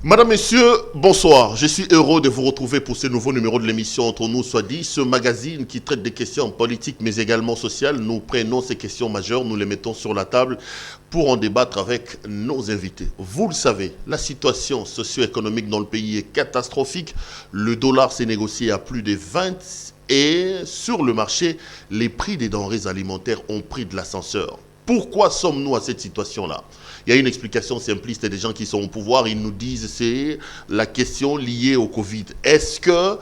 Madame, Messieurs, bonsoir. Je suis heureux de vous retrouver pour ce nouveau numéro de l'émission Entre nous soit dit, ce magazine qui traite des questions politiques mais également sociales. Nous prenons ces questions majeures, nous les mettons sur la table pour en débattre avec nos invités. Vous le savez, la situation socio-économique dans le pays est catastrophique. Le dollar s'est négocié à plus de 20 et sur le marché, les prix des denrées alimentaires ont pris de l'ascenseur. Pourquoi sommes-nous à cette situation-là ? Il y a une explication simpliste des gens qui sont au pouvoir. Ils nous disent que c'est la question liée au Covid. Est-ce que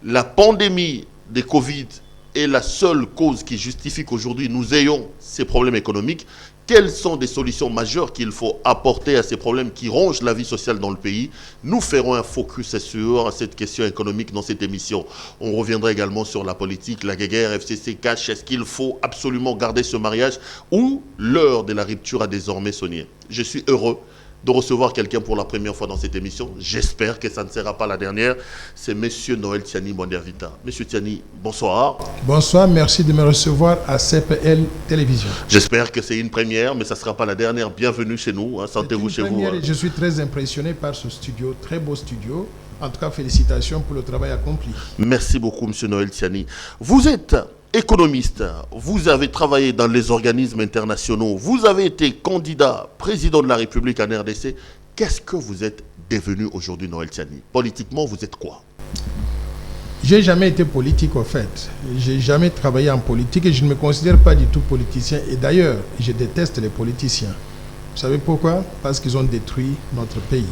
la pandémie de Covid est la seule cause qui justifie qu'aujourd'hui nous ayons ces problèmes économiques ? Quelles sont des solutions majeures qu'il faut apporter à ces problèmes qui rongent la vie sociale dans le pays? Nous ferons un focus sur cette question économique dans cette émission. On reviendra également sur la politique, la guerre, FCC, cash. Est-ce qu'il faut absolument garder ce mariage ou l'heure de la rupture a désormais sonné? Je suis heureux de recevoir quelqu'un pour la première fois dans cette émission. J'espère que ça ne sera pas la dernière. C'est M. Noël Tiani Mondiavita. M. Tiani, bonsoir. Bonsoir, merci de me recevoir à CPL Télévision. J'espère que c'est une première, mais ça ne sera pas la dernière. Bienvenue chez nous. Sentez-vous chez vous. Je suis très impressionné par ce studio, très beau studio. En tout cas, félicitations pour le travail accompli. Merci beaucoup, M. Noël Tiani. Vous êtes économiste, vous avez travaillé dans les organismes internationaux, vous avez été candidat président de la République en RDC. Qu'est-ce que vous êtes devenu aujourd'hui, Noël Tiani? Politiquement, vous êtes quoi? J'ai jamais été politique, au fait. J'ai jamais travaillé en politique et je ne me considère pas du tout politicien. Et d'ailleurs, je déteste les politiciens. Vous savez pourquoi? Parce qu'ils ont détruit notre pays.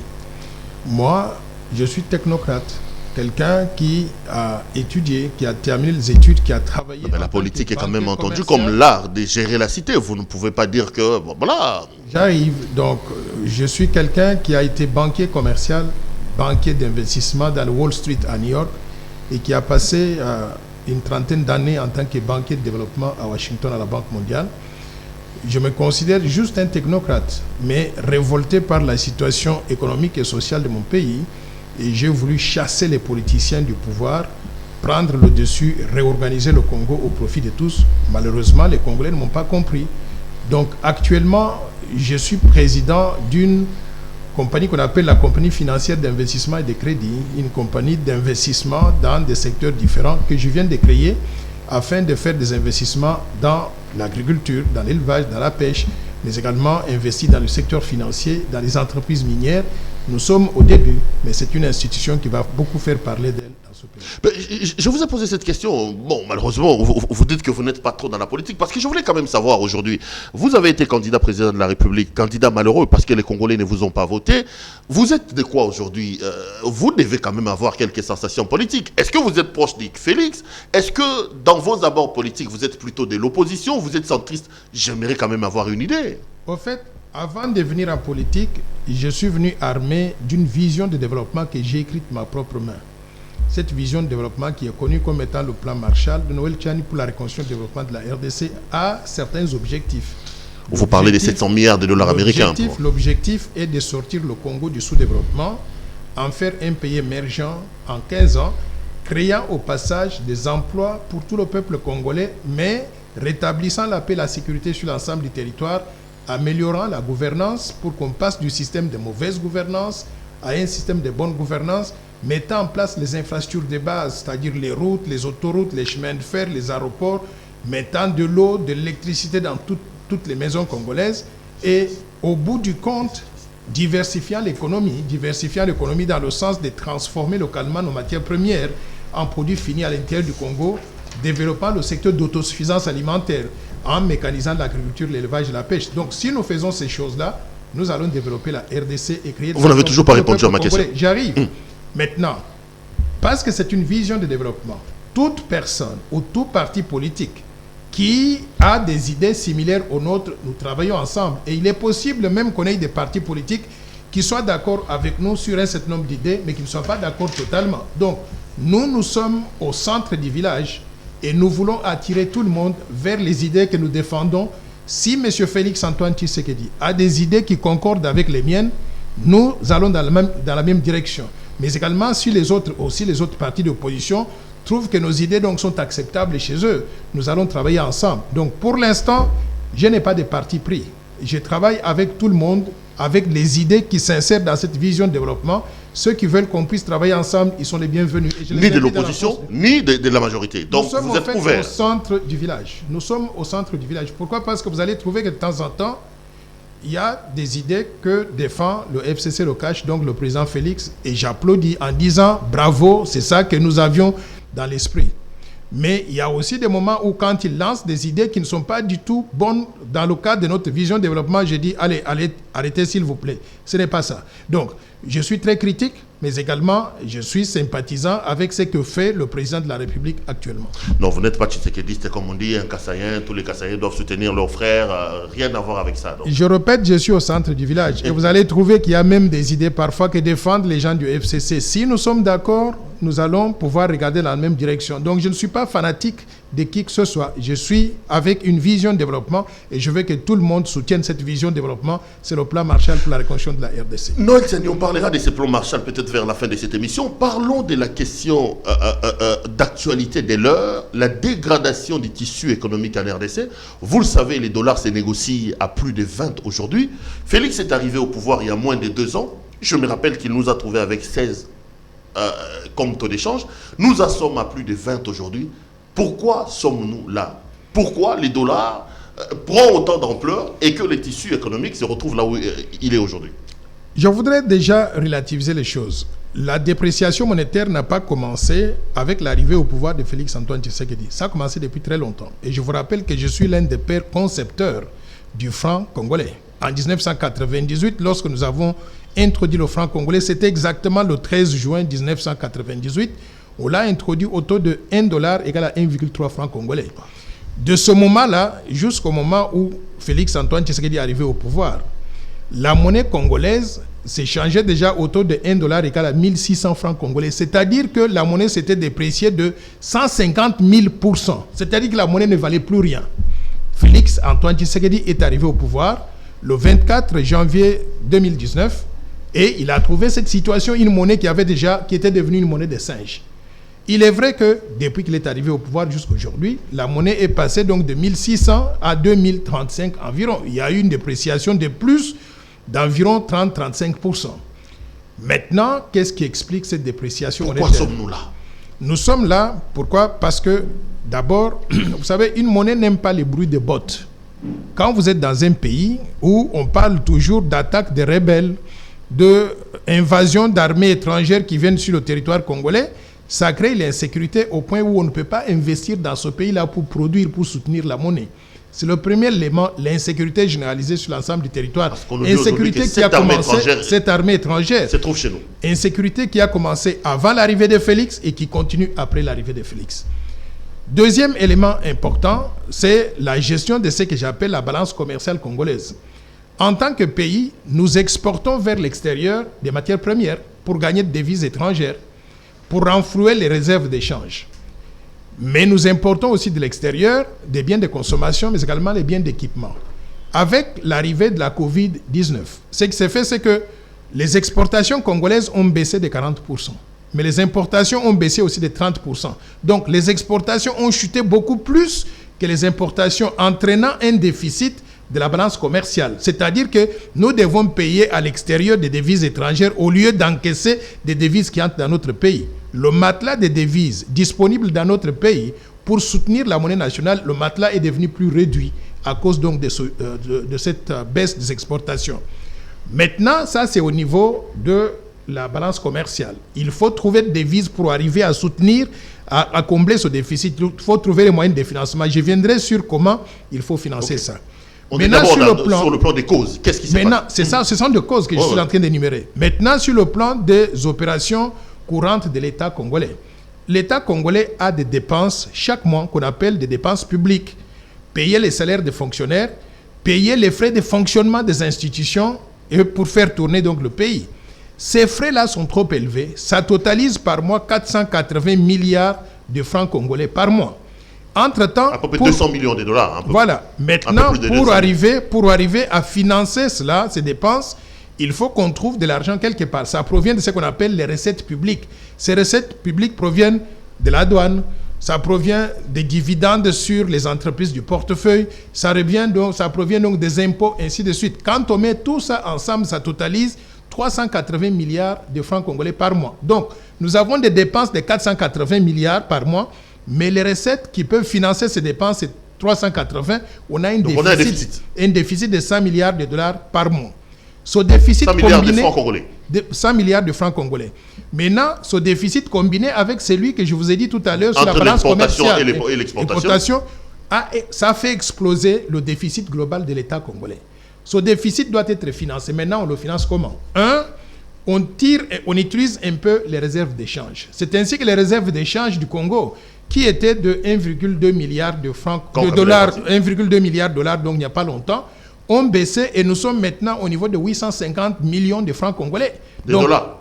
Moi, je suis technocrate. Quelqu'un qui a étudié, qui a terminé les études, qui a travaillé... Mais la politique est quand même entendue comme l'art de gérer la cité. Vous ne pouvez pas dire que... Bon, voilà. J'arrive. Donc, je suis quelqu'un qui a été banquier commercial, banquier d'investissement dans le Wall Street à New York et qui a passé une trentaine d'années en tant que banquier de développement à Washington, à la Banque mondiale. Je me considère juste un technocrate, mais révolté par la situation économique et sociale de mon pays. Et j'ai voulu chasser les politiciens du pouvoir, prendre le dessus, réorganiser le Congo au profit de tous. Malheureusement, les Congolais ne m'ont pas compris. Donc actuellement, je suis président d'une compagnie qu'on appelle la compagnie financière d'investissement et de crédit, une compagnie d'investissement dans des secteurs différents que je viens de créer afin de faire des investissements dans l'agriculture, dans l'élevage, dans la pêche, mais également investir dans le secteur financier, dans les entreprises minières. Nous sommes au début, mais c'est une institution qui va beaucoup faire parler d'elle dans ce pays. Je vous ai posé cette question. Bon, malheureusement, vous dites que vous n'êtes pas trop dans la politique, parce que je voulais quand même savoir aujourd'hui, vous avez été candidat président de la République, candidat malheureux parce que les Congolais ne vous ont pas voté. Vous êtes de quoi aujourd'hui? Vous devez quand même avoir quelques sensations politiques. Est-ce que vous êtes proche d'Yves Félix? Est-ce que dans vos abords politiques, vous êtes plutôt de l'opposition? Vous êtes centriste? J'aimerais quand même avoir une idée. Au fait, avant de venir en politique, je suis venu armé d'une vision de développement que j'ai écrite de ma propre main. Cette vision de développement qui est connue comme étant le plan Marshall de Noël Tiani pour la reconstruction et le développement de la RDC a certains objectifs. Vous parlez des 700 milliards de dollars américains. L'objectif est de sortir le Congo du sous-développement, en faire un pays émergent en 15 ans, créant au passage des emplois pour tout le peuple congolais, mais rétablissant la paix et la sécurité sur l'ensemble du territoire, améliorant la gouvernance pour qu'on passe du système de mauvaise gouvernance à un système de bonne gouvernance, mettant en place les infrastructures de base, c'est-à-dire les routes, les autoroutes, les chemins de fer, les aéroports, mettant de l'eau, de l'électricité dans toutes les maisons congolaises et au bout du compte, diversifiant l'économie dans le sens de transformer localement nos matières premières en produits finis à l'intérieur du Congo, développant le secteur d'autosuffisance alimentaire, en mécanisant l'agriculture, l'élevage et la pêche. Donc, si nous faisons ces choses-là, nous allons développer la RDC et créer... Vous n'avez toujours pas répondu à ma question. J'arrive. Maintenant, parce que c'est une vision de développement, toute personne ou tout parti politique qui a des idées similaires aux nôtres, nous travaillons ensemble. Et il est possible même qu'on ait des partis politiques qui soient d'accord avec nous sur un certain nombre d'idées, mais qui ne soient pas d'accord totalement. Donc, nous sommes au centre du village. Et nous voulons attirer tout le monde vers les idées que nous défendons. Si M. Félix Antoine Tshisekedi a des idées qui concordent avec les miennes, nous allons dans la même direction. Mais également, si les autres partis d'opposition trouvent que nos idées donc, sont acceptables chez eux, nous allons travailler ensemble. Donc pour l'instant, je n'ai pas de parti pris. je travaille avec tout le monde, avec les idées qui s'insèrent dans cette vision de développement. Ceux qui veulent qu'on puisse travailler ensemble, ils sont les bienvenus. Ni de l'opposition, ni de la majorité. Donc vous êtes ouverts. Nous sommes au centre du village. Nous sommes au centre du village. Pourquoi? Parce que vous allez trouver que de temps en temps, il y a des idées que défend le FCC Locash, donc le président Félix, et j'applaudis en disant bravo, c'est ça que nous avions dans l'esprit. Mais il y a aussi des moments où quand il lance des idées qui ne sont pas du tout bonnes dans le cadre de notre vision de développement, je dis allez, arrêtez s'il vous plaît. Ce n'est pas ça. Donc, je suis très critique, mais également, je suis sympathisant avec ce que fait le président de la République actuellement. Non, vous n'êtes pas tshisekédiste, comme on dit, un Kassaïen, tous les Kassaïens doivent soutenir leurs frères, rien à voir avec ça. Donc. Je répète, je suis au centre du village. Et vous allez trouver qu'il y a même des idées parfois que défendent les gens du FCC. Si nous sommes d'accord, nous allons pouvoir regarder dans la même direction. Donc, je ne suis pas fanatique de qui que ce soit. Je suis avec une vision de développement et je veux que tout le monde soutienne cette vision de développement. C'est le plan Marshall pour la reconstruction de la RDC. Noël Tsani, on parlera de ce plan Marshall peut-être vers la fin de cette émission. Parlons de la question d'actualité de l'heure, la dégradation du tissu économique en RDC. Vous le savez, les dollars se négocient à plus de 20 aujourd'hui. Félix est arrivé au pouvoir il y a moins de 2 ans. Je me rappelle qu'il nous a trouvé avec 16 comme taux d'échange. Nous en sommes à plus de 20 aujourd'hui. Pourquoi sommes-nous là? Pourquoi les dollars prend autant d'ampleur et que le tissu économique se retrouve là où il est aujourd'hui? Je voudrais déjà relativiser les choses. La dépréciation monétaire n'a pas commencé avec l'arrivée au pouvoir de Félix Antoine Tshisekedi. Ça a commencé depuis très longtemps. Et je vous rappelle que je suis l'un des pères concepteurs du franc congolais. En 1998, lorsque nous avons introduit le franc congolais, c'était exactement le 13 juin 1998. On l'a introduit au taux de $1 égale à 1,3 francs congolais. De ce moment-là, jusqu'au moment où Félix Antoine Tshisekedi est arrivé au pouvoir, la monnaie congolaise s'échangeait déjà au taux de $1 égale à 1600 francs congolais. C'est-à-dire que la monnaie s'était dépréciée de 150 000%. C'est-à-dire que la monnaie ne valait plus rien. Félix Antoine Tshisekedi est arrivé au pouvoir le 24 janvier 2019 et il a trouvé cette situation, une monnaie qui était devenue une monnaie de singe. Il est vrai que depuis qu'il est arrivé au pouvoir jusqu'à aujourd'hui, la monnaie est passée donc de 1600 à 2035 environ. Il y a eu une dépréciation de plus d'environ 30-35%. Maintenant, qu'est-ce qui explique cette dépréciation? Pourquoi sommes-nous là? Nous sommes là, pourquoi? Parce que d'abord, vous savez, une monnaie n'aime pas les bruits de bottes. Quand vous êtes dans un pays où on parle toujours d'attaques de rebelles, d'invasion d'armées étrangères qui viennent sur le territoire congolais, ça crée l'insécurité au point où on ne peut pas investir dans ce pays-là pour produire, pour soutenir la monnaie. C'est le premier élément, l'insécurité généralisée sur l'ensemble du territoire. Insécurité qui a commencé, cette armée étrangère se trouve chez nous. Insécurité qui a commencé avant l'arrivée de Félix et qui continue après l'arrivée de Félix. Deuxième élément important, c'est la gestion de ce que j'appelle la balance commerciale congolaise. En tant que pays, nous exportons vers l'extérieur des matières premières pour gagner des devises étrangères, pour renflouer les réserves d'échange. Mais nous importons aussi de l'extérieur des biens de consommation, mais également les biens d'équipement. Avec l'arrivée de la Covid-19, ce qui s'est fait, c'est que les exportations congolaises ont baissé de 40%. Mais les importations ont baissé aussi de 30%. Donc les exportations ont chuté beaucoup plus que les importations, entraînant un déficit de la balance commerciale. C'est-à-dire que nous devons payer à l'extérieur des devises étrangères au lieu d'encaisser des devises qui entrent dans notre pays. Le matelas des devises disponibles dans notre pays pour soutenir la monnaie nationale, le matelas est devenu plus réduit à cause donc de cette baisse des exportations. Maintenant, ça c'est au niveau de la balance commerciale. Il faut trouver des devises pour arriver à soutenir, à combler ce déficit. Il faut trouver les moyens de financement. Je viendrai sur comment il faut financer ça. On est d'abord sur le plan des causes. Qu'est-ce qui se passe? Maintenant, c'est ça, ce sont des causes que je suis en train d'énumérer. Maintenant, sur le plan des opérations courantes de l'État congolais. L'État congolais a des dépenses chaque mois qu'on appelle des dépenses publiques. Payer les salaires des fonctionnaires, payer les frais de fonctionnement des institutions et pour faire tourner donc le pays. Ces frais-là sont trop élevés. Ça totalise par mois 480 milliards de francs congolais par mois. Entre-temps, à peu près 200 millions de dollars. Voilà. Maintenant, pour arriver à financer cela, ces dépenses, il faut qu'on trouve de l'argent quelque part. Ça provient de ce qu'on appelle les recettes publiques. Ces recettes publiques proviennent de la douane, ça provient des dividendes sur les entreprises du portefeuille, ça provient donc des impôts, ainsi de suite. Quand on met tout ça ensemble, ça totalise 380 milliards de francs congolais par mois. Donc, nous avons des dépenses de 480 milliards par mois, mais les recettes qui peuvent financer ces dépenses, c'est 380. On a un déficit de 100 milliards de dollars par mois. Ce déficit 100 milliards de francs congolais. 100 milliards de francs congolais. Maintenant, ce déficit combiné avec celui que je vous ai dit tout à l'heure sur la balance commerciale et l'exportation, ça fait exploser le déficit global de l'État congolais. Ce déficit doit être financé. Maintenant, on le finance comment? On utilise un peu les réserves d'échange. C'est ainsi que les réserves d'échange du Congo, qui étaient de 1,2 milliard de francs, de dollars, 1,2 milliard de dollars, donc il n'y a pas longtemps, ont baissé et nous sommes maintenant au niveau de 850 millions de francs congolais. De dollars.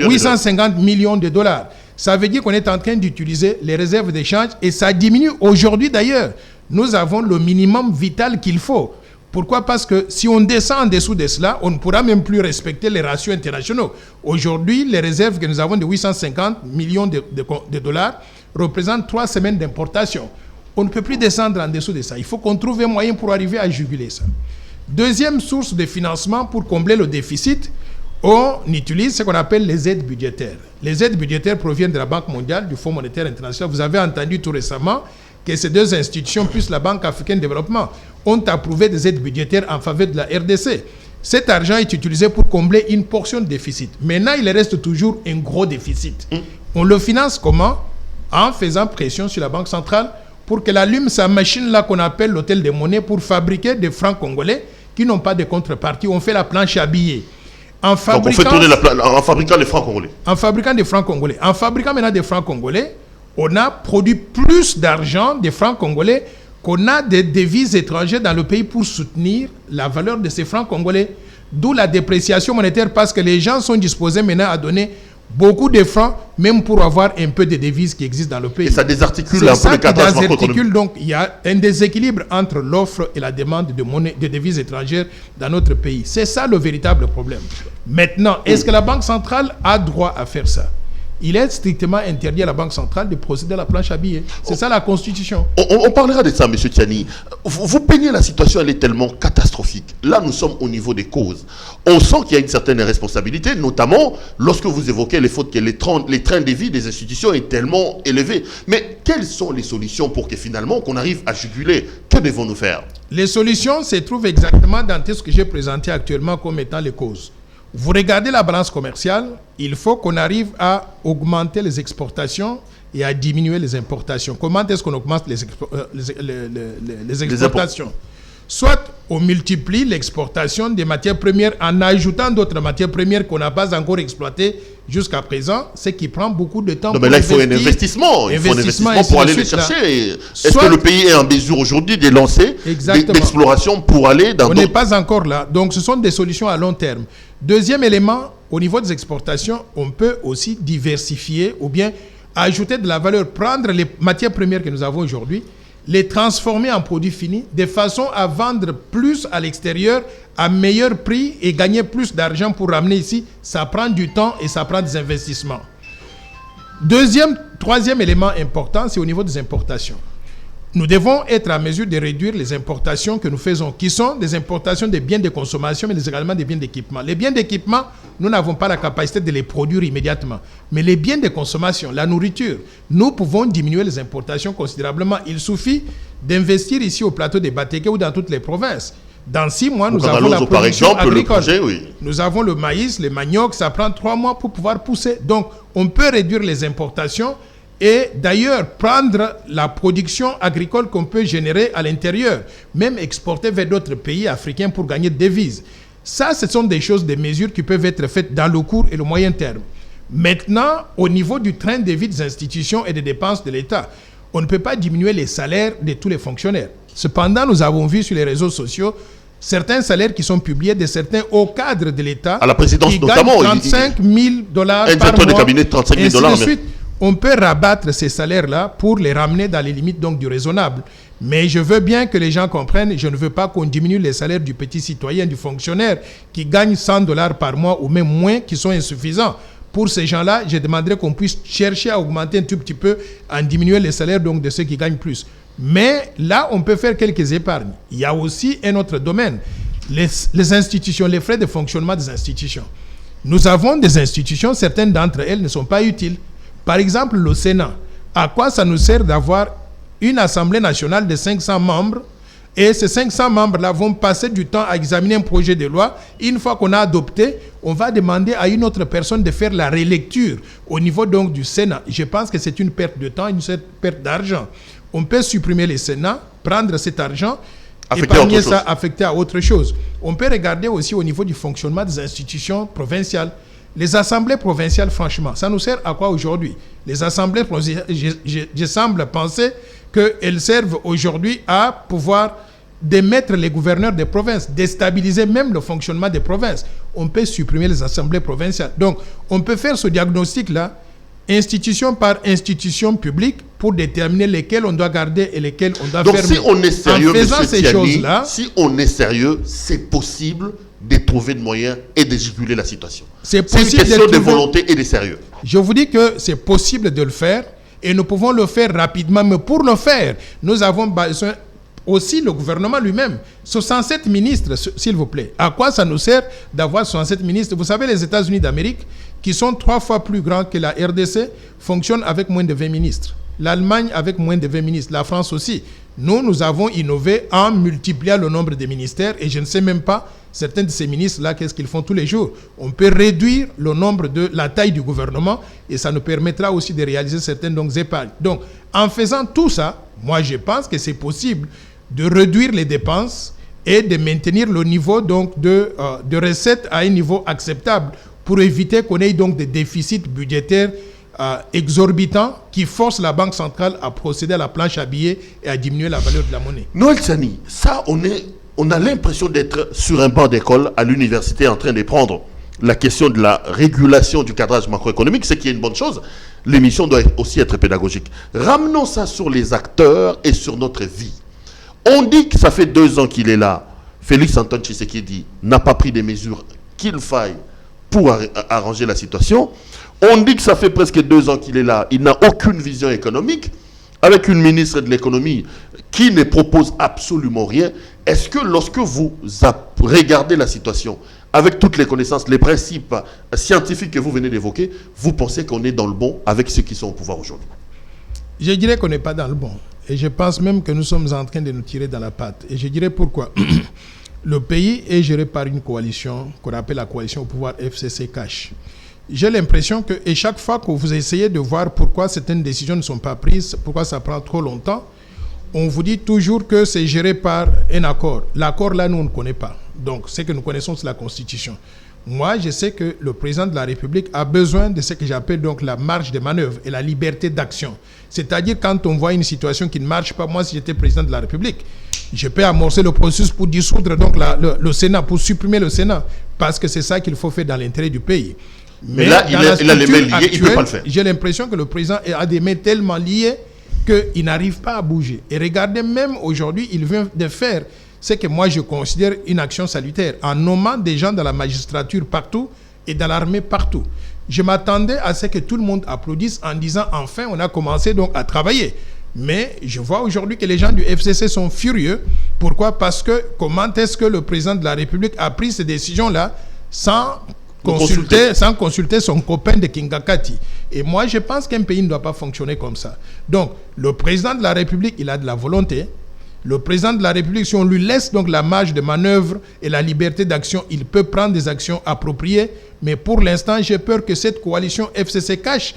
850 millions de dollars. Ça veut dire qu'on est en train d'utiliser les réserves d'échange et ça diminue. Aujourd'hui d'ailleurs, nous avons le minimum vital qu'il faut. Pourquoi? Parce que si on descend en dessous de cela, on ne pourra même plus respecter les ratios internationaux. Aujourd'hui, les réserves que nous avons de 850 millions de dollars représentent 3 semaines d'importation. On ne peut plus descendre en dessous de ça. Il faut qu'on trouve un moyen pour arriver à juguler ça. Deuxième source de financement pour combler le déficit, on utilise ce qu'on appelle les aides budgétaires. Les aides budgétaires proviennent de la Banque mondiale, du Fonds monétaire international. Vous avez entendu tout récemment que ces deux institutions, plus la Banque africaine de développement, ont approuvé des aides budgétaires en faveur de la RDC. Cet argent est utilisé pour combler une portion de déficit. Maintenant, il reste toujours un gros déficit. On le finance comment? En faisant pression sur la Banque centrale pour qu'elle allume sa machine-là qu'on appelle l'hôtel des monnaies pour fabriquer des francs congolais qui n'ont pas de contrepartie. On fait la planche à billets. Donc on fait tourner en fabriquant les francs congolais. En fabriquant des francs congolais. En fabriquant maintenant des francs congolais, on a produit plus d'argent des francs congolais qu'on a des devises étrangères dans le pays pour soutenir la valeur de ces francs congolais. D'où la dépréciation monétaire, parce que les gens sont disposés maintenant à donner beaucoup de francs, même pour avoir un peu de devises qui existent dans le pays. Et ça désarticule un peu le cadre franco-économique. Donc il y a un déséquilibre entre l'offre et la demande de monnaie, de devises étrangères dans notre pays. C'est ça le véritable problème. Maintenant, est-ce que la Banque centrale a droit à faire ça? Il est strictement interdit à la Banque centrale de procéder à la planche à billets. C'est ça la Constitution. On parlera de ça, M. Tiani. Vous peignez la situation, elle est tellement catastrophique. Là, nous sommes au niveau des causes. On sent qu'il y a une certaine responsabilité, notamment lorsque vous évoquez les fautes que les trains de vie des institutions est tellement élevé. Mais quelles sont les solutions pour que finalement, qu'on arrive à juguler? Que devons-nous faire? Les solutions se trouvent exactement dans ce que j'ai présenté actuellement comme étant les causes. Vous regardez la balance commerciale, il faut qu'on arrive à augmenter les exportations et à diminuer les importations. Comment est-ce qu'on augmente les exportations? Soit on multiplie l'exportation des matières premières en ajoutant d'autres matières premières qu'on n'a pas encore exploitées jusqu'à présent, ce qui prend beaucoup de temps. Non, mais là, il faut un investissement. Il faut un investissement pour aller les chercher. Est-ce que le pays est en mesure aujourd'hui de lancer d'exploration pour aller dans d'autres... On n'est pas encore là. Donc, ce sont des solutions à long terme. Deuxième élément, au niveau des exportations, on peut aussi diversifier ou bien ajouter de la valeur, prendre les matières premières que nous avons aujourd'hui, les transformer en produits finis de façon à vendre plus à l'extérieur à meilleur prix et gagner plus d'argent pour ramener ici. Ça prend du temps et ça prend des investissements. Troisième élément important, c'est au niveau des importations. Nous devons être à mesure de réduire les importations que nous faisons, qui sont des importations de biens de consommation, mais également des biens d'équipement. Les biens d'équipement, nous n'avons pas la capacité de les produire immédiatement. Mais les biens de consommation, la nourriture, nous pouvons diminuer les importations considérablement. Il suffit d'investir ici au plateau de Batéké ou dans toutes les provinces. Dans 6 mois, nous avons la production par exemple, agricole. Le projet, oui. Nous avons le maïs, le manioc, ça prend 3 mois pour pouvoir pousser. Donc, on peut réduire les importations et d'ailleurs prendre la production agricole qu'on peut générer à l'intérieur, même exporter vers d'autres pays africains pour gagner des devises. Ça, ce sont des choses, des mesures qui peuvent être faites dans le court et le moyen terme. Maintenant, au niveau du train de vie des institutions et des dépenses de l'État, on ne peut pas diminuer les salaires de tous les fonctionnaires. Cependant, nous avons vu sur les réseaux sociaux certains salaires qui sont publiés de certains hauts cadres de l'État à la présidence qui notamment, gagnent 35 000 dollars par mois. De cabinet, 35 000 dollars. On peut rabattre ces salaires-là pour les ramener dans les limites donc, du raisonnable. Mais je veux bien que les gens comprennent, je ne veux pas qu'on diminue les salaires du petit citoyen, du fonctionnaire qui gagne 100 dollars par mois ou même moins, qui sont insuffisants. Pour ces gens-là, je demanderais qu'on puisse chercher à augmenter un tout petit peu, à diminuer les salaires donc, de ceux qui gagnent plus. Mais là, on peut faire quelques épargnes. Il y a aussi un autre domaine, les institutions, les frais de fonctionnement des institutions. Nous avons des institutions, certaines d'entre elles ne sont pas utiles. Par exemple, le Sénat. À quoi ça nous sert d'avoir une Assemblée nationale de 500 membres et ces 500 membres-là vont passer du temps à examiner un projet de loi. Une fois qu'on a adopté, on va demander à une autre personne de faire la relecture au niveau donc du Sénat. Je pense que c'est une perte de temps, une perte d'argent. On peut supprimer le Sénat, prendre cet argent, épargner ça, affecter à autre chose. On peut regarder aussi au niveau du fonctionnement des institutions provinciales. Les assemblées provinciales, franchement, ça nous sert à quoi aujourd'hui? Les assemblées provinciales, je semble penser qu'elles servent aujourd'hui à pouvoir démettre les gouverneurs des provinces, déstabiliser même le fonctionnement des provinces. On peut supprimer les assemblées provinciales. Donc, on peut faire ce diagnostic-là, institution par institution publique, pour déterminer lesquelles on doit garder et lesquelles on doit fermer. Donc, si on est sérieux, en faisant ces choses-là, si on est sérieux, c'est possible de trouver de moyens et de juguler la situation. C'est une question de volonté et de sérieux. Je vous dis que c'est possible de le faire et nous pouvons le faire rapidement. Mais pour le faire, nous avons besoin aussi le gouvernement lui-même. 67 ministres, s'il vous plaît. À quoi ça nous sert d'avoir 67 ministres? Vous savez, les États-Unis d'Amérique, qui sont 3 fois plus grands que la RDC, fonctionnent avec moins de 20 ministres. L'Allemagne avec moins de 20 ministres. La France aussi. Nous avons innové en multipliant le nombre de ministères et je ne sais même pas, certains de ces ministres-là, qu'est-ce qu'ils font tous les jours. On peut réduire le nombre de la taille du gouvernement et ça nous permettra aussi de réaliser certaines épargnes. Donc, en faisant tout ça, moi je pense que c'est possible de réduire les dépenses et de maintenir le niveau de recettes à un niveau acceptable pour éviter qu'on ait donc des déficits budgétaires exorbitants qui forcent la Banque centrale à procéder à la planche à billets et à diminuer la valeur de la monnaie. Noël Sani, ça, on a l'impression d'être sur un banc d'école à l'université en train de prendre la question de la régulation du cadrage macroéconomique, ce qui est une bonne chose. L'émission doit aussi être pédagogique. Ramenons ça sur les acteurs et sur notre vie. On dit que ça fait 2 ans qu'il est là. Félix Antoine Tshisekedi n'a pas pris des mesures qu'il faille pour arranger la situation. On dit que ça fait presque 2 ans qu'il est là. Il n'a aucune vision économique, avec une ministre de l'économie qui ne propose absolument rien. Est-ce que lorsque vous regardez la situation, avec toutes les connaissances, les principes scientifiques que vous venez d'évoquer, vous pensez qu'on est dans le bon avec ceux qui sont au pouvoir aujourd'hui? Je dirais qu'on n'est pas dans le bon. Et je pense même que nous sommes en train de nous tirer dans la patte. Et je dirais pourquoi. Le pays est géré par une coalition qu'on appelle la coalition au pouvoir FCC-CACH. J'ai l'impression que, et chaque fois que vous essayez de voir pourquoi certaines décisions ne sont pas prises, pourquoi ça prend trop longtemps, on vous dit toujours que c'est géré par un accord. L'accord là, nous, on ne connaît pas. Donc, ce que nous connaissons, c'est la Constitution. Moi, je sais que le président de la République a besoin de ce que j'appelle donc la marge de manœuvre et la liberté d'action. C'est-à-dire, quand on voit une situation qui ne marche pas, moi, si j'étais président de la République, je peux amorcer le processus pour dissoudre donc le Sénat, pour supprimer le Sénat, parce que c'est ça qu'il faut faire dans l'intérêt du pays. Mais là, il a les mains liées, il ne peut pas le faire. J'ai l'impression que le président a des mains tellement liées qu'il n'arrive pas à bouger. Et regardez, même aujourd'hui, il vient de faire ce que moi je considère une action salutaire, en nommant des gens dans la magistrature partout et dans l'armée partout. Je m'attendais à ce que tout le monde applaudisse en disant « enfin, on a commencé donc à travailler ». Mais je vois aujourd'hui que les gens du FCC sont furieux. Pourquoi? Parce que comment est-ce que le président de la République a pris ces décisions-là sans consulter son copain de Kingakati? Et moi, je pense qu'un pays ne doit pas fonctionner comme ça. Donc, le président de la République, il a de la volonté. Le président de la République, si on lui laisse donc la marge de manœuvre et la liberté d'action, il peut prendre des actions appropriées. Mais pour l'instant, j'ai peur que cette coalition FCC-CACH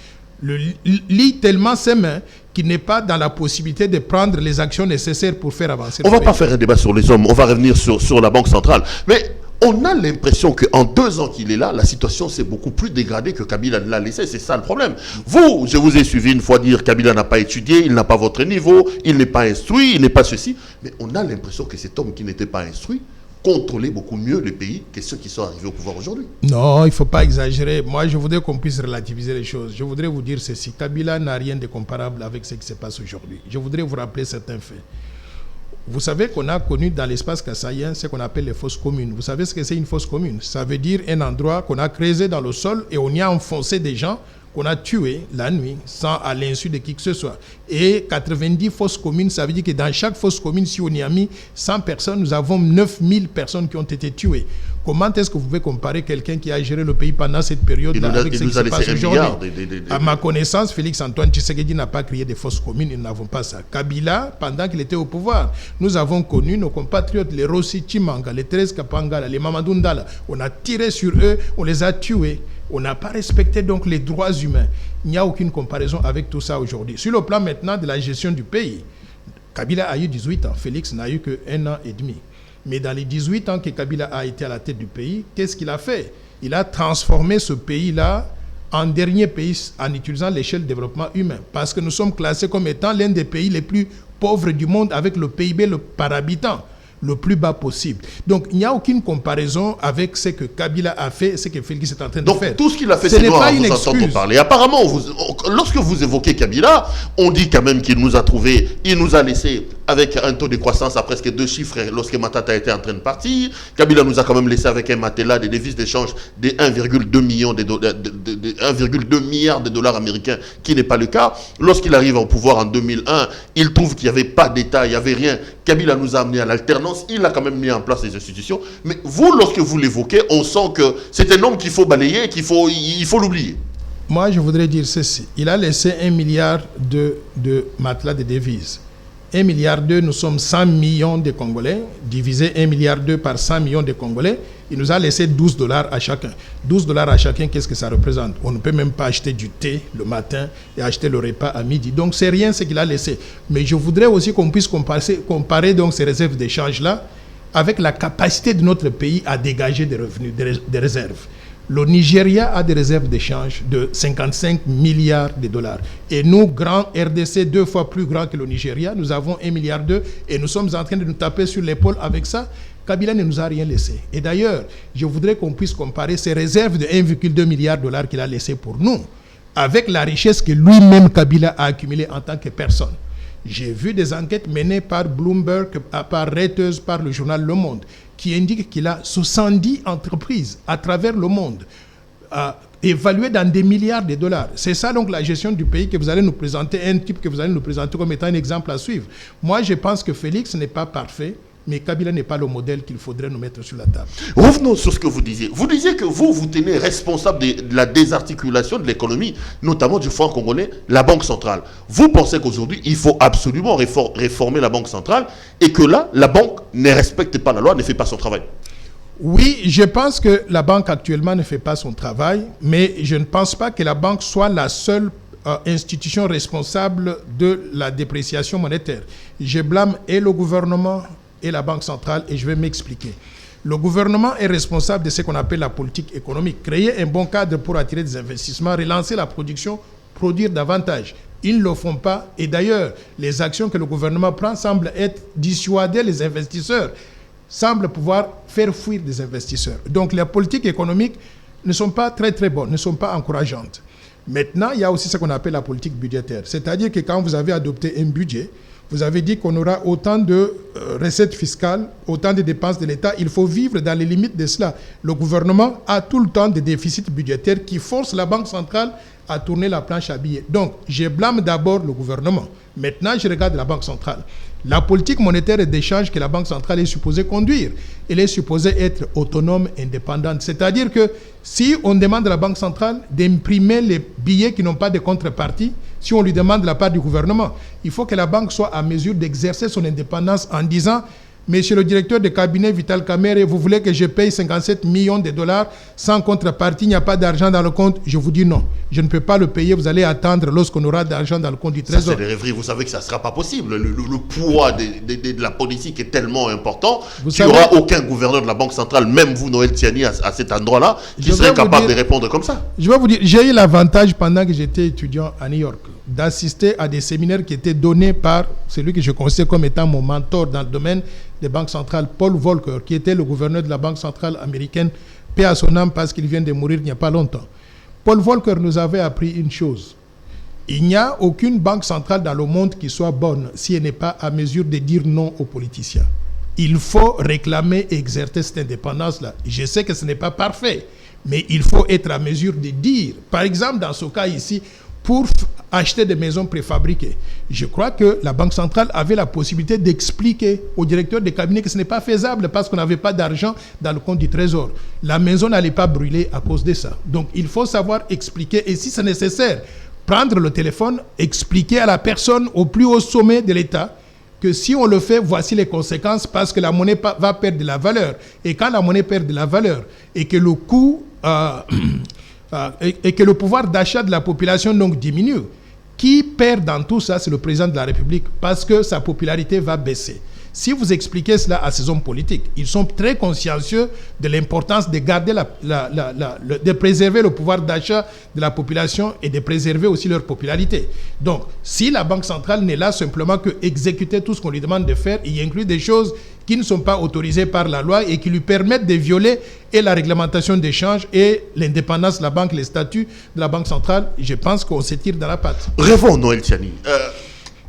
lie tellement ses mains qu'il n'est pas dans la possibilité de prendre les actions nécessaires pour faire avancer le pays. On ne va pas faire un débat sur les hommes, on va revenir sur la Banque centrale. Mais on a l'impression qu'en 2 ans qu'il est là, la situation s'est beaucoup plus dégradée que Kabila l'a laissé. C'est ça le problème. Vous, je vous ai suivi une fois dire Kabila n'a pas étudié, il n'a pas votre niveau, il n'est pas instruit, il n'est pas ceci. Mais on a l'impression que cet homme qui n'était pas instruit contrôlait beaucoup mieux le pays que ceux qui sont arrivés au pouvoir aujourd'hui. Non, il ne faut pas exagérer. Moi, je voudrais qu'on puisse relativiser les choses. Je voudrais vous dire ceci. Kabila n'a rien de comparable avec ce qui se passe aujourd'hui. Je voudrais vous rappeler certains faits. Vous savez qu'on a connu dans l'espace kassaïen ce qu'on appelle les fosses communes. Vous savez ce que c'est une fosse commune? Ça veut dire un endroit qu'on a creusé dans le sol et on y a enfoncé des gens qu'on a tués la nuit sans à l'insu de qui que ce soit. Et 90 fosses communes, ça veut dire que dans chaque fosse commune, si on y a mis 100 personnes, nous avons 9000 personnes qui ont été tuées. Comment est-ce que vous pouvez comparer quelqu'un qui a géré le pays pendant cette période-là avec ce qui se passe aujourd'hui? À ma connaissance, Félix-Antoine Tshisekedi n'a pas créé des fosses communes, nous n'avons pas ça. Kabila, pendant qu'il était au pouvoir, nous avons connu nos compatriotes, les Rossi Chimanga, les Thérèse Kapangala, les Mamadou Ndala. On a tiré sur eux, on les a tués. On n'a pas respecté donc les droits humains. Il n'y a aucune comparaison avec tout ça aujourd'hui. Sur le plan maintenant de la gestion du pays, Kabila a eu 18 ans, Félix n'a eu que 1 an et demi. Mais dans les 18 ans que Kabila a été à la tête du pays, qu'est-ce qu'il a fait? Il a transformé ce pays-là en dernier pays en utilisant l'échelle de développement humain. Parce que nous sommes classés comme étant l'un des pays les plus pauvres du monde avec le PIB par habitant le plus bas possible. Donc, il n'y a aucune comparaison avec ce que Kabila a fait et ce que Félix est en train de faire. Donc, tout ce qu'il a fait, c'est noir, vous entendons parler. Apparemment, lorsque vous évoquez Kabila, on dit quand même qu'il nous a trouvé, il nous a laissé avec un taux de croissance à presque 2 chiffres lorsque Matata était en train de partir. Kabila nous a quand même laissé avec un matelas des devises d'échange de 1,2 milliard de dollars américains, qui n'est pas le cas. Lorsqu'il arrive au pouvoir en 2001, il trouve qu'il n'y avait pas d'État, il n'y avait rien. Kabila nous a amené à l'alternance. Il a quand même mis en place les institutions. Mais vous, lorsque vous l'évoquez, on sent que c'est un homme qu'il faut balayer, il faut l'oublier. Moi, je voudrais dire ceci. Il a laissé 1 milliard de matelas de devises. 1,2 milliard, nous sommes 100 millions de Congolais. Diviser 1,2 milliard par 100 millions de Congolais, il nous a laissé $12 à chacun. $12 à chacun, qu'est-ce que ça représente? On ne peut même pas acheter du thé le matin et acheter le repas à midi. Donc, c'est rien ce qu'il a laissé. Mais je voudrais aussi qu'on puisse comparer donc ces réserves d'échange-là avec la capacité de notre pays à dégager des revenus, des réserves. Le Nigeria a des réserves d'échange de 55 milliards de dollars. Et nous, grand RDC, 2 fois plus grand que le Nigeria, nous avons 1,2 milliard et nous sommes en train de nous taper sur l'épaule avec ça. Kabila ne nous a rien laissé. Et d'ailleurs, je voudrais qu'on puisse comparer ces réserves de 1,2 milliard de dollars qu'il a laissées pour nous avec la richesse que lui-même, Kabila, a accumulée en tant que personne. J'ai vu des enquêtes menées par Bloomberg, par Reuters, par le journal Le Monde, qui indiquent qu'il a 70 entreprises à travers le monde, évaluées dans des milliards de dollars. C'est ça donc la gestion du pays que vous allez nous présenter, un type que vous allez nous présenter comme étant un exemple à suivre. Moi, je pense que Félix n'est pas parfait, mais Kabila n'est pas le modèle qu'il faudrait nous mettre sur la table. Revenons sur ce que vous disiez. Vous disiez que vous tenez responsable de la désarticulation de l'économie, notamment du franc congolais, la Banque centrale. Vous pensez qu'aujourd'hui, il faut absolument réformer la Banque centrale et que là, la banque ne respecte pas la loi, ne fait pas son travail? Oui, je pense que la banque actuellement ne fait pas son travail, mais je ne pense pas que la banque soit la seule institution responsable de la dépréciation monétaire. Je blâme et le gouvernement et la Banque centrale, et je vais m'expliquer. Le gouvernement est responsable de ce qu'on appelle la politique économique. Créer un bon cadre pour attirer des investissements, relancer la production, produire davantage. Ils ne le font pas. Et d'ailleurs, les actions que le gouvernement prend semblent être dissuader les investisseurs, semblent pouvoir faire fuir des investisseurs. Donc les politiques économiques ne sont pas très très bonnes, ne sont pas encourageantes. Maintenant, il y a aussi ce qu'on appelle la politique budgétaire. C'est-à-dire que quand vous avez adopté un budget, vous avez dit qu'on aura autant de recettes fiscales, autant de dépenses de l'État. Il faut vivre dans les limites de cela. Le gouvernement a tout le temps des déficits budgétaires qui forcent la Banque centrale à tourner la planche à billets. Donc, je blâme d'abord le gouvernement. Maintenant, je regarde la Banque centrale. La politique monétaire et d'échange que la Banque centrale est supposée conduire, elle est supposée être autonome, indépendante. C'est-à-dire que si on demande à la Banque centrale d'imprimer les billets qui n'ont pas de contrepartie, si on lui demande de la part du gouvernement, il faut que la banque soit à mesure d'exercer son indépendance en disant: Monsieur le directeur de cabinet Vital Kamerhe, vous voulez que je paye 57 millions de dollars sans contrepartie, il n'y a pas d'argent dans le compte? Je vous dis non, je ne peux pas le payer, vous allez attendre lorsqu'on aura d'argent dans le compte du Trésor. Ça, c'est des rêveries, vous savez que ça ne sera pas possible. Le poids de la politique est tellement important qu'il n'y aura aucun gouverneur de la Banque centrale, même vous, Noël Tiani, à cet endroit-là, qui serait capable de répondre comme ça. Je vais vous dire, j'ai eu l'avantage pendant que j'étais étudiant à New York d'assister à des séminaires qui étaient donnés par celui que je considère comme étant mon mentor dans le domaine des banques centrales, Paul Volcker, qui était le gouverneur de la Banque centrale américaine, paix à son âme parce qu'il vient de mourir il n'y a pas longtemps. Paul Volcker nous avait appris une chose. Il n'y a aucune banque centrale dans le monde qui soit bonne si elle n'est pas à mesure de dire non aux politiciens. Il faut réclamer et exercer cette indépendance-là. Je sais que ce n'est pas parfait, mais il faut être à mesure de dire. Par exemple, dans ce cas ici, pour acheter des maisons préfabriquées, je crois que la Banque centrale avait la possibilité d'expliquer au directeur de cabinet que ce n'est pas faisable parce qu'on n'avait pas d'argent dans le compte du Trésor. La maison n'allait pas brûler à cause de ça. Donc, il faut savoir expliquer et si c'est nécessaire, prendre le téléphone, expliquer à la personne au plus haut sommet de l'État que si on le fait, voici les conséquences parce que la monnaie va perdre de la valeur. Et quand la monnaie perd de la valeur et que le coût et que le pouvoir d'achat de la population donc diminue, qui perd dans tout ça, c'est le président de la République parce que sa popularité va baisser. Si vous expliquez cela à ces hommes politiques, ils sont très consciencieux de l'importance de garder de préserver le pouvoir d'achat de la population et de préserver aussi leur popularité. Donc, si la Banque centrale n'est là simplement que exécuter tout ce qu'on lui demande de faire, il inclut des choses qui ne sont pas autorisées par la loi et qui lui permettent de violer et la réglementation d'échange et l'indépendance de la banque, les statuts de la Banque centrale, je pense qu'on se tire dans la patte. Rêvons, Noël Tiani.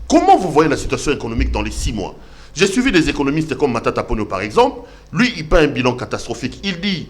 Comment vous voyez la situation économique dans les 6 mois? J'ai suivi des économistes comme Matata Ponyo par exemple. Lui, il peint un bilan catastrophique. Il dit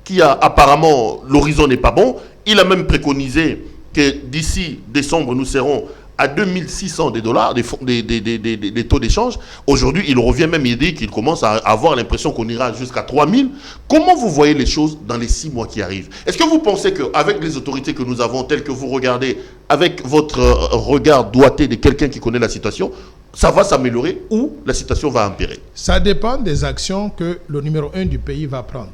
qu'apparemment l'horizon n'est pas bon. Il a même préconisé que d'ici décembre, nous serons à 2600 $, des taux d'échange. Aujourd'hui, il revient même, il dit qu'il commence à avoir l'impression qu'on ira jusqu'à 3000. Comment vous voyez les choses dans les 6 mois qui arrivent? Est-ce que vous pensez qu'avec les autorités que nous avons, telles que vous regardez, avec votre regard doigté de quelqu'un qui connaît la situation, ça va s'améliorer ou la situation va empirer? Ça dépend des actions que le numéro 1 du pays va prendre.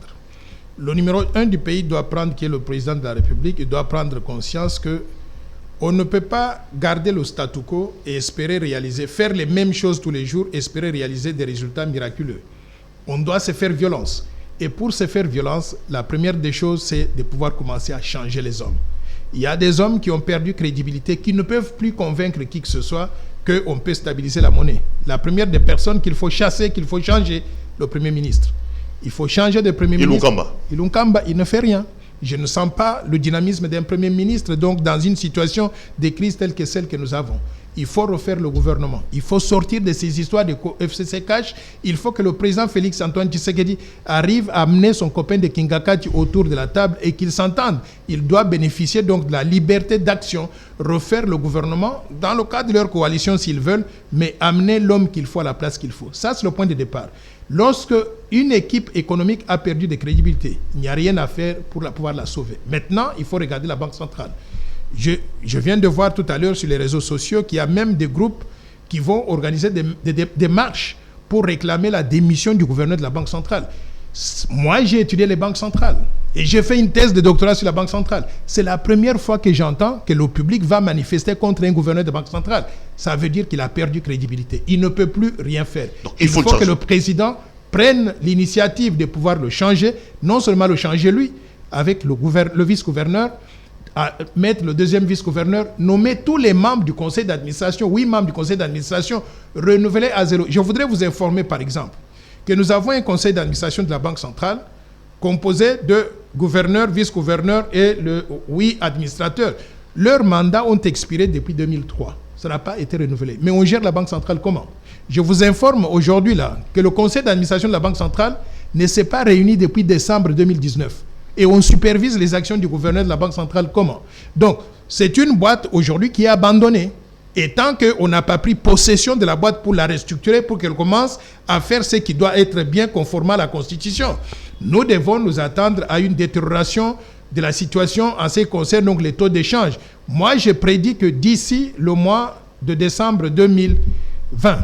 Le numéro 1 du pays doit prendre, qui est le président de la République, il doit prendre conscience que on ne peut pas garder le statu quo et espérer réaliser, faire les mêmes choses tous les jours, espérer réaliser des résultats miraculeux. On doit se faire violence. Et pour se faire violence, la première des choses, c'est de pouvoir commencer à changer les hommes. Il y a des hommes qui ont perdu crédibilité, qui ne peuvent plus convaincre qui que ce soit qu'on peut stabiliser la monnaie. La première des personnes qu'il faut chasser, qu'il faut changer, le Premier ministre. Il faut changer de Premier ministre. Ilunkamba, il ne fait rien. Je ne sens pas le dynamisme d'un Premier ministre, donc dans une situation de crise telle que celle que nous avons. Il faut refaire le gouvernement. Il faut sortir de ces histoires de FCC cash. Il faut que le président Félix Antoine Tshisekedi arrive à amener son copain de Kingakati autour de la table et qu'ils s'entendent. Il doit bénéficier donc de la liberté d'action, refaire le gouvernement dans le cadre de leur coalition s'ils veulent, mais amener l'homme qu'il faut à la place qu'il faut. Ça, c'est le point de départ. Lorsque une équipe économique a perdu de crédibilité, il n'y a rien à faire pour pouvoir la sauver. Maintenant, il faut regarder la Banque centrale. Je viens de voir tout à l'heure sur les réseaux sociaux qu'il y a même des groupes qui vont organiser des marches pour réclamer la démission du gouverneur de la Banque centrale. Moi, j'ai étudié les banques centrales et j'ai fait une thèse de doctorat sur la Banque centrale. C'est la première fois que j'entends que le public va manifester contre un gouverneur de Banque centrale. Ça veut dire qu'il a perdu crédibilité. Il ne peut plus rien faire. Donc, il faut que le président prenne l'initiative de pouvoir le changer, non seulement le changer lui, avec le vice-gouverneur, à mettre le deuxième vice-gouverneur, nommer tous les membres du conseil d'administration, 8 membres du conseil d'administration, renouvelés à 0. Je voudrais vous informer, par exemple, que nous avons un conseil d'administration de la Banque centrale composé de gouverneurs, vice-gouverneurs et 8 administrateurs. Leurs mandats ont expiré depuis 2003. Ça n'a pas été renouvelé. Mais on gère la Banque centrale comment? Je vous informe aujourd'hui là que le conseil d'administration de la Banque centrale ne s'est pas réuni depuis décembre 2019. Et on supervise les actions du gouverneur de la Banque centrale comment? Donc, c'est une boîte aujourd'hui qui est abandonnée. Et tant qu'on n'a pas pris possession de la boîte pour la restructurer, pour qu'elle commence à faire ce qui doit être bien conforme à la Constitution, nous devons nous attendre à une détérioration de la situation en ce qui concerne donc les taux d'échange. Moi, je prédis que d'ici le mois de décembre 2020,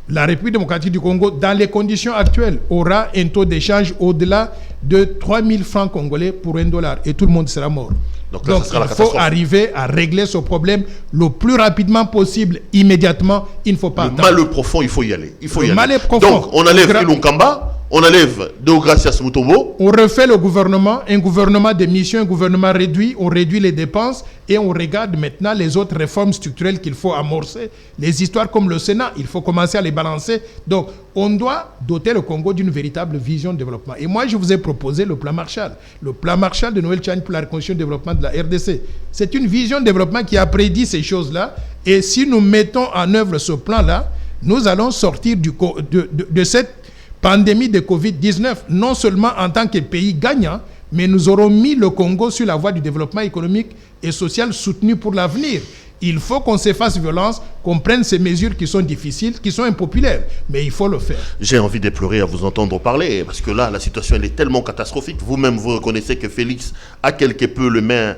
la République démocratique du Congo, dans les conditions actuelles, aura un taux d'échange au-delà de 3000 francs congolais pour $1 et tout le monde sera mort. Donc il faut arriver à régler ce problème le plus rapidement possible, immédiatement. Il ne faut pas attendre. Le mal profond, il faut y aller. Mal est profond. Donc on enlève Ilunkamba, on enlève Deogracias Mutombo. On refait le gouvernement, un gouvernement de mission, un gouvernement réduit, on réduit les dépenses et on regarde maintenant les autres réformes structurelles qu'il faut amorcer. Les histoires comme le Sénat, il faut commencer à les balancer. Donc, on doit doter le Congo d'une véritable vision de développement. Et moi, je vous ai proposé le plan Marshall. Le plan Marshall de Noël Tchani pour la reconstruction et le développement de la RDC. C'est une vision de développement qui a prédit ces choses-là. Et si nous mettons en œuvre ce plan-là, nous allons sortir de cette pandémie de Covid-19, non seulement en tant que pays gagnant, mais nous aurons mis le Congo sur la voie du développement économique et social soutenu pour l'avenir. Il faut qu'on se fasse violence, qu'on prenne ces mesures qui sont difficiles, qui sont impopulaires, mais il faut le faire. J'ai envie de pleurer à vous entendre parler, parce que là, la situation elle est tellement catastrophique. Vous-même, vous reconnaissez que Félix a quelque peu les mains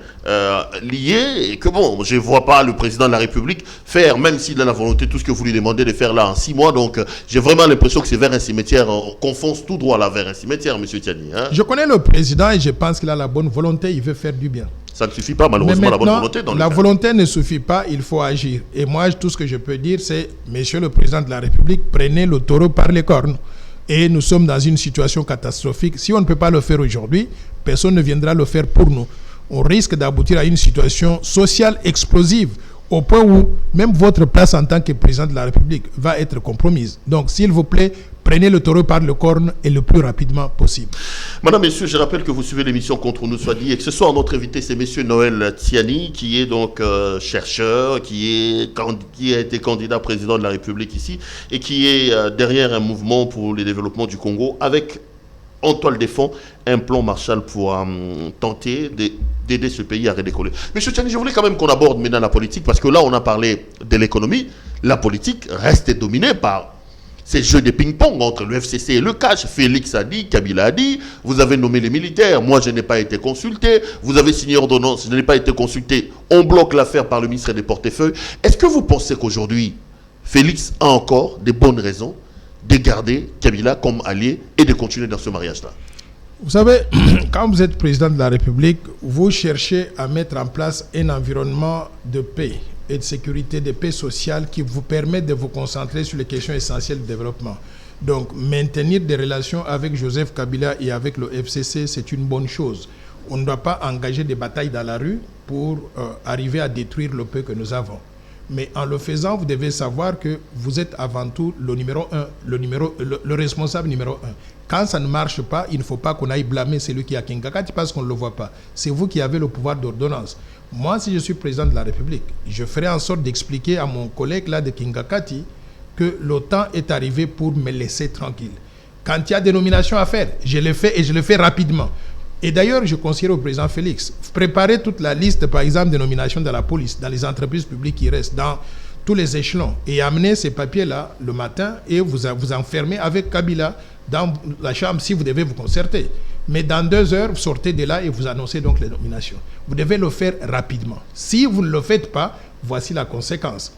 liées, et que bon, je ne vois pas le président de la République faire, même s'il a la volonté, tout ce que vous lui demandez de faire là en 6 mois. Donc, j'ai vraiment l'impression que c'est vers un cimetière, qu'on fonce tout droit là vers un cimetière, M. Tchani. Hein? Je connais le président et je pense qu'il a la bonne volonté, il veut faire du bien. Ça ne suffit pas, malheureusement, la bonne volonté. La volonté ne suffit pas, il faut agir. Et moi, tout ce que je peux dire, c'est, Monsieur le Président de la République, prenez le taureau par les cornes. Et nous sommes dans une situation catastrophique. Si on ne peut pas le faire aujourd'hui, personne ne viendra le faire pour nous. On risque d'aboutir à une situation sociale explosive, au point où même votre place en tant que Président de la République va être compromise. Donc, s'il vous plaît, prenez le taureau par le corne et le plus rapidement possible. Madame, messieurs, je rappelle que vous suivez l'émission Contre nous soit dit et que ce soir notre invité c'est monsieur Noël Tchani qui est donc chercheur, qui a été candidat président de la République ici et qui est derrière un mouvement pour le développement du Congo avec en toile de fond un plan Marshall pour tenter d'aider ce pays à redécoller. Monsieur Tchani, je voulais quand même qu'on aborde maintenant la politique parce que là on a parlé de l'économie. La politique reste dominée par ces jeux de ping-pong entre le FCC et le CACH. Félix a dit, Kabila a dit, vous avez nommé les militaires, moi je n'ai pas été consulté, vous avez signé ordonnance, je n'ai pas été consulté, on bloque l'affaire par le ministre des Portefeuilles. Est-ce que vous pensez qu'aujourd'hui, Félix a encore des bonnes raisons de garder Kabila comme allié et de continuer dans ce mariage-là? Vous savez, quand vous êtes président de la République, vous cherchez à mettre en place un environnement de paix et de sécurité, de paix sociale qui vous permet de vous concentrer sur les questions essentielles de développement. Donc, maintenir des relations avec Joseph Kabila et avec le FCC, c'est une bonne chose. On ne doit pas engager des batailles dans la rue pour arriver à détruire le peu que nous avons. Mais en le faisant, vous devez savoir que vous êtes avant tout le numéro 1, le responsable numéro 1. Quand ça ne marche pas, il ne faut pas qu'on aille blâmer celui qui a Kingakati parce qu'on ne le voit pas. C'est vous qui avez le pouvoir d'ordonnance. Moi, si je suis président de la République, je ferai en sorte d'expliquer à mon collègue là de Kingakati que le temps est arrivé pour me laisser tranquille. Quand il y a des nominations à faire, je le fais et je le fais rapidement. Et d'ailleurs, je conseillerais au président Félix, préparez toute la liste, par exemple, des nominations de la police, dans les entreprises publiques qui restent, dans tous les échelons, et amenez ces papiers-là le matin et vous enfermez avec Kabila dans la chambre si vous devez vous concerter. Mais dans 2 heures, vous sortez de là et vous annoncez donc les nominations. Vous devez le faire rapidement. Si vous ne le faites pas, voici la conséquence.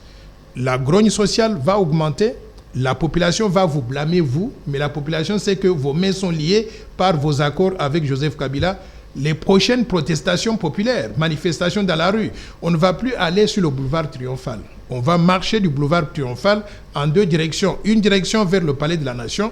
La grogne sociale va augmenter, la population va vous blâmer, vous, mais la population sait que vos mains sont liées par vos accords avec Joseph Kabila. Les prochaines protestations populaires, manifestations dans la rue, on ne va plus aller sur le boulevard Triomphal. On va marcher du boulevard Triomphal en 2 directions. Une direction vers le Palais de la Nation,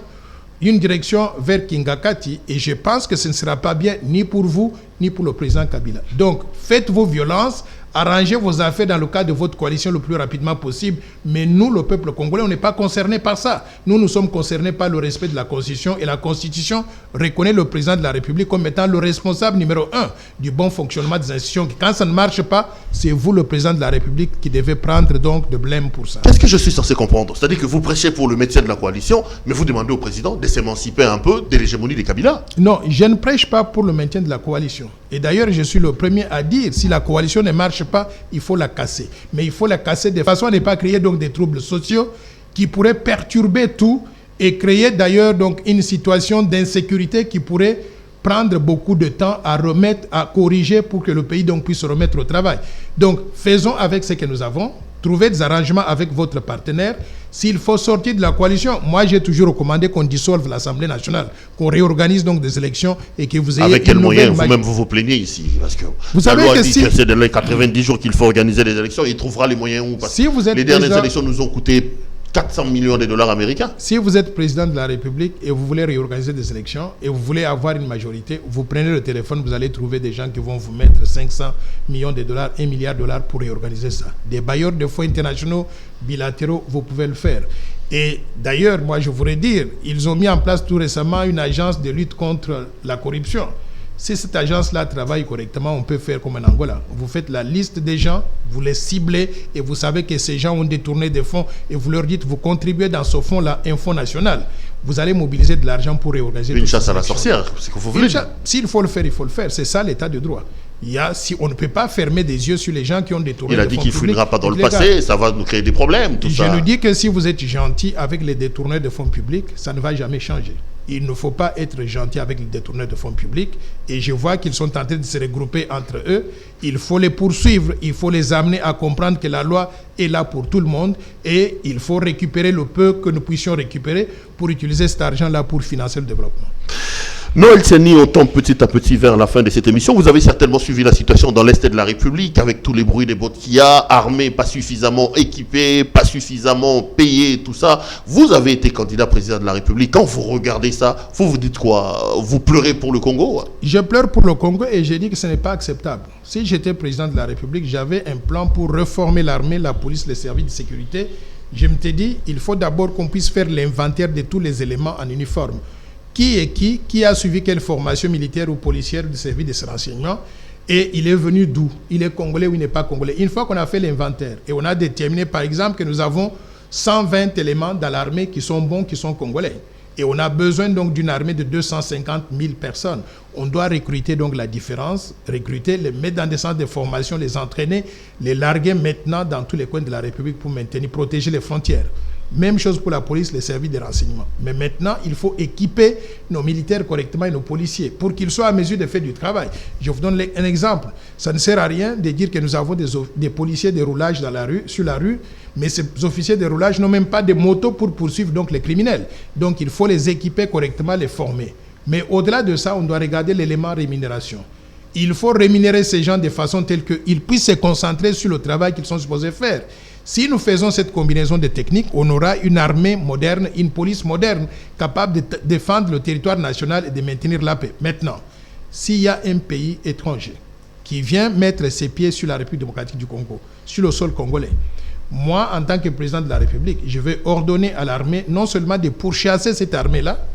une direction vers Kingakati, et je pense que ce ne sera pas bien ni pour vous, ni pour le président Kabila. Donc, faites vos violences, arrangez vos affaires dans le cadre de votre coalition le plus rapidement possible, mais nous, le peuple congolais, on n'est pas concernés par ça. Nous sommes concernés par le respect de la Constitution, et la Constitution reconnaît le président de la République comme étant le responsable numéro 1 du bon fonctionnement des institutions. Quand ça ne marche pas, c'est vous, le président de la République, qui devez prendre donc de blême pour ça. Qu'est-ce que je suis censé comprendre? C'est-à-dire que vous prêchez pour le maintien de la coalition, mais vous demandez au président de s'émanciper un peu de l'hégémonie des Kabila? Non, je ne prêche pas pour le maintien de la coalition. Et d'ailleurs, je suis le premier à dire, si la coalition ne marche pas, il faut la casser. Mais il faut la casser de façon à ne pas créer donc des troubles sociaux qui pourraient perturber tout et créer d'ailleurs donc une situation d'insécurité qui pourrait prendre beaucoup de temps à remettre, à corriger pour que le pays donc puisse se remettre au travail. Donc, faisons avec ce que nous avons. Trouvez des arrangements avec votre partenaire. S'il faut sortir de la coalition, moi j'ai toujours recommandé qu'on dissolve l'Assemblée nationale, qu'on réorganise donc des élections et que vous ayez avec quel moyen vous-même vous plaignez ici? Parce que vous savez loi que dit que c'est dans les 90 jours qu'il faut organiser les élections. Il trouvera les moyens où? Parce si vous êtes les dernières élections nous ont coûté 400 millions de dollars américains. Si vous êtes président de la République et vous voulez réorganiser des élections et vous voulez avoir une majorité, vous prenez le téléphone, vous allez trouver des gens qui vont vous mettre 500 millions de dollars, 1 milliard de dollars pour réorganiser ça. Des bailleurs de fonds internationaux bilatéraux, vous pouvez le faire. Et d'ailleurs, moi je voudrais dire, ils ont mis en place tout récemment une agence de lutte contre la corruption. Si cette agence-là travaille correctement, on peut faire comme en Angola. Vous faites la liste des gens, vous les ciblez et vous savez que ces gens ont détourné des fonds et vous leur dites, vous contribuez dans ce fonds-là, un fonds national. Vous allez mobiliser de l'argent pour réorganiser. Une chasse à la sorcière, c'est qu'il faut voulez. S'il faut le faire, il faut le faire. C'est ça l'état de droit. Si on ne peut pas fermer des yeux sur les gens qui ont détourné des fonds publics. Il a dit qu'il ne fouillera pas dans le passé, ça va nous créer des problèmes, tout ça. Je nous dis que si vous êtes gentil avec les détourneurs de fonds publics, ça ne va jamais changer. Il ne faut pas être gentil avec les détourneurs de fonds publics. Et je vois qu'ils sont en train de se regrouper entre eux. Il faut les poursuivre. Il faut les amener à comprendre que la loi est là pour tout le monde. Et il faut récupérer le peu que nous puissions récupérer pour utiliser cet argent-là pour financer le développement. Noël Seni, on tombe petit à petit vers la fin de cette émission. Vous avez certainement suivi la situation dans l'Est de la République avec tous les bruits des bottes qu'il y a, armés, pas suffisamment équipés, pas suffisamment payés, tout ça. Vous avez été candidat président de la République. Quand vous regardez ça, vous vous dites quoi? Vous pleurez pour le Congo? Je pleure pour le Congo et j'ai dit que ce n'est pas acceptable. Si j'étais président de la République, j'avais un plan pour réformer l'armée, la police, les services de sécurité. Je me suis dit, il faut d'abord qu'on puisse faire l'inventaire de tous les éléments en uniforme. Qui a suivi quelle formation militaire ou policière du service de renseignement et il est venu d'où? Il est congolais ou il n'est pas congolais? Une fois qu'on a fait l'inventaire et on a déterminé par exemple que nous avons 120 éléments dans l'armée qui sont bons, qui sont congolais. Et on a besoin donc d'une armée de 250 000 personnes. On doit recruter donc la différence, recruter, les mettre dans des centres de formation, les entraîner, les larguer maintenant dans tous les coins de la République pour maintenir, protéger les frontières. Même chose pour la police, les services de renseignement. Mais maintenant, il faut équiper nos militaires correctement et nos policiers pour qu'ils soient à mesure de faire du travail. Je vous donne un exemple. Ça ne sert à rien de dire que nous avons des policiers de roulage sur la rue, mais ces officiers de roulage n'ont même pas de motos pour poursuivre donc les criminels. Donc il faut les équiper correctement, les former. Mais au-delà de ça, on doit regarder l'élément rémunération. Il faut rémunérer ces gens de façon telle qu'ils puissent se concentrer sur le travail qu'ils sont supposés faire. Si nous faisons cette combinaison de techniques, on aura une armée moderne, une police moderne, capable de défendre le territoire national et de maintenir la paix. Maintenant, s'il y a un pays étranger qui vient mettre ses pieds sur la République démocratique du Congo, sur le sol congolais, moi, en tant que président de la République, je vais ordonner à l'armée non seulement de pourchasser cette armée-là,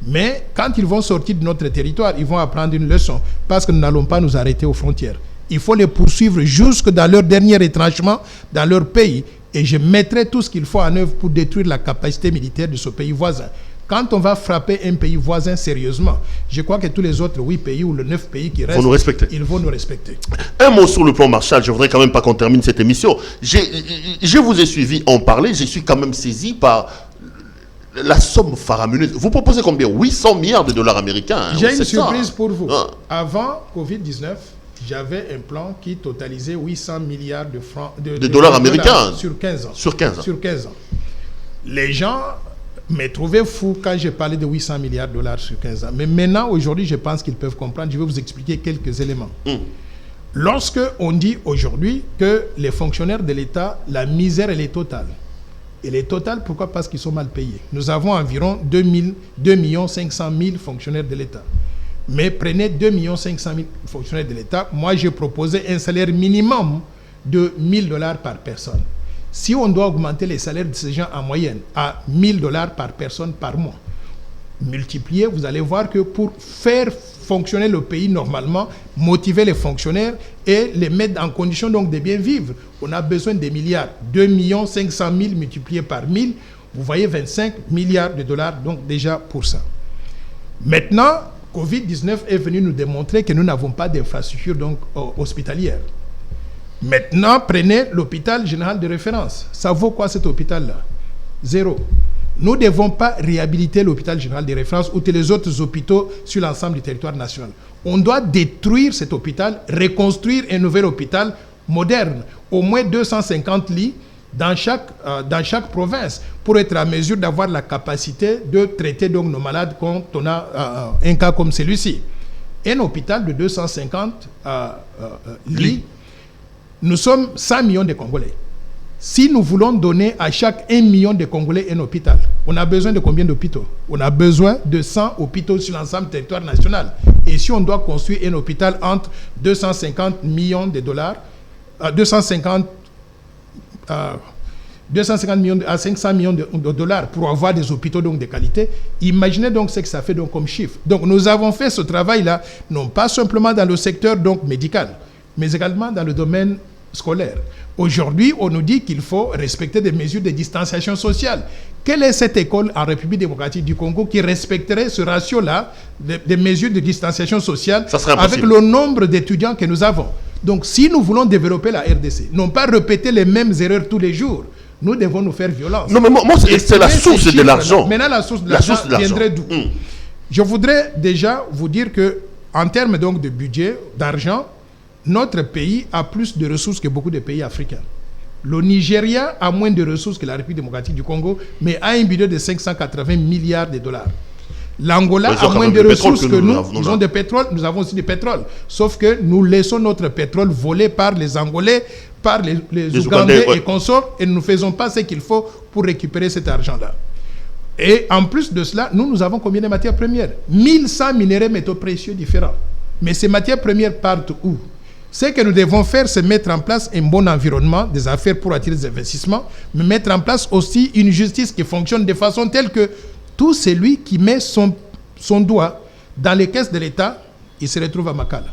mais quand ils vont sortir de notre territoire, ils vont apprendre une leçon, parce que nous n'allons pas nous arrêter aux frontières. Il faut les poursuivre jusque dans leur dernier retranchement, dans leur pays. Et je mettrai tout ce qu'il faut en œuvre pour détruire la capacité militaire de ce pays voisin. Quand on va frapper un pays voisin sérieusement, je crois que tous les autres 8 pays ou les 9 pays qui restent, ils vont nous respecter. Un mot sur le plan Marshall, je voudrais quand même pas qu'on termine cette émission. Je vous ai suivi en parler, je suis quand même saisi par la somme faramineuse. Vous proposez combien? 800 milliards de dollars américains. Hein, j'ai une surprise pour vous. Ah. Avant Covid-19, j'avais un plan qui totalisait 800 milliards de francs de dollars américains sur 15 ans. Sur 15 ans. Sur 15 ans. Les gens me trouvaient fou quand j'ai parlé de 800 milliards de dollars sur 15 ans. Mais maintenant, aujourd'hui, je pense qu'ils peuvent comprendre. Je vais vous expliquer quelques éléments. Lorsque on dit aujourd'hui que les fonctionnaires de l'État, la misère, elle est totale. Elle est totale, pourquoi? Parce qu'ils sont mal payés. Nous avons environ 2 500 000 fonctionnaires de l'État. Mais prenez 2 500 000 fonctionnaires de l'État. Moi, j'ai proposé un salaire minimum de 1 000 $ par personne. Si on doit augmenter les salaires de ces gens en moyenne à 1 000 $ par personne par mois, multiplier, vous allez voir que pour faire fonctionner le pays normalement, motiver les fonctionnaires et les mettre en condition donc de bien vivre, on a besoin des milliards. 2 500 000 multipliés par 1000, vous voyez 25 milliards de dollars donc déjà pour ça. Maintenant, Covid-19 est venu nous démontrer que nous n'avons pas d'infrastructure donc hospitalière. Maintenant, prenez l'hôpital général de référence. Ça vaut quoi cet hôpital-là? 0. Nous ne devons pas réhabiliter l'hôpital général de référence ou tous les autres hôpitaux sur l'ensemble du territoire national. On doit détruire cet hôpital, reconstruire un nouvel hôpital moderne, au moins 250 lits dans chaque province, pour être à mesure d'avoir la capacité de traiter donc nos malades quand on a un cas comme celui-ci. Un hôpital de 250 lits, nous sommes 100 millions de Congolais. Si nous voulons donner à chaque 1 million de Congolais un hôpital, on a besoin de combien d'hôpitaux? On a besoin de 100 hôpitaux sur l'ensemble du territoire national. Et si on doit construire un hôpital entre 250 millions de dollars, 250 millions à 500 millions de dollars pour avoir des hôpitaux donc de qualité, imaginez donc ce que ça fait donc comme chiffre. Donc nous avons fait ce travail-là, non pas simplement dans le secteur donc médical, mais également dans le domaine scolaire. Aujourd'hui, on nous dit qu'il faut respecter des mesures de distanciation sociale. Quelle est cette école en République démocratique du Congo qui respecterait ce ratio-là des mesures de distanciation sociale avec le nombre d'étudiants que nous avons? Donc, si nous voulons développer la RDC, non pas répéter les mêmes erreurs tous les jours, nous devons nous faire violence. Non, mais moi c'est la source de l'argent. Maintenant, la source de l'argent viendrait d'où? Je voudrais déjà vous dire que, en termes donc de budget, d'argent, notre pays a plus de ressources que beaucoup de pays africains. Le Nigeria a moins de ressources que la République démocratique du Congo, mais a un budget de 580 milliards de dollars. L'Angola a moins de ressources que nous. Ils ont du pétrole, nous avons aussi du pétrole. Sauf que nous laissons notre pétrole voler par les Angolais, par les Ougandais et consorts, et nous ne faisons pas ce qu'il faut pour récupérer cet argent-là. Et en plus de cela, nous avons combien de matières premières? 1100 minéraux métaux précieux différents. Mais ces matières premières partent où? Ce que nous devons faire, c'est mettre en place un bon environnement des affaires pour attirer des investissements, mais mettre en place aussi une justice qui fonctionne de façon telle que tout celui qui met son doigt dans les caisses de l'État, il se retrouve à Makala.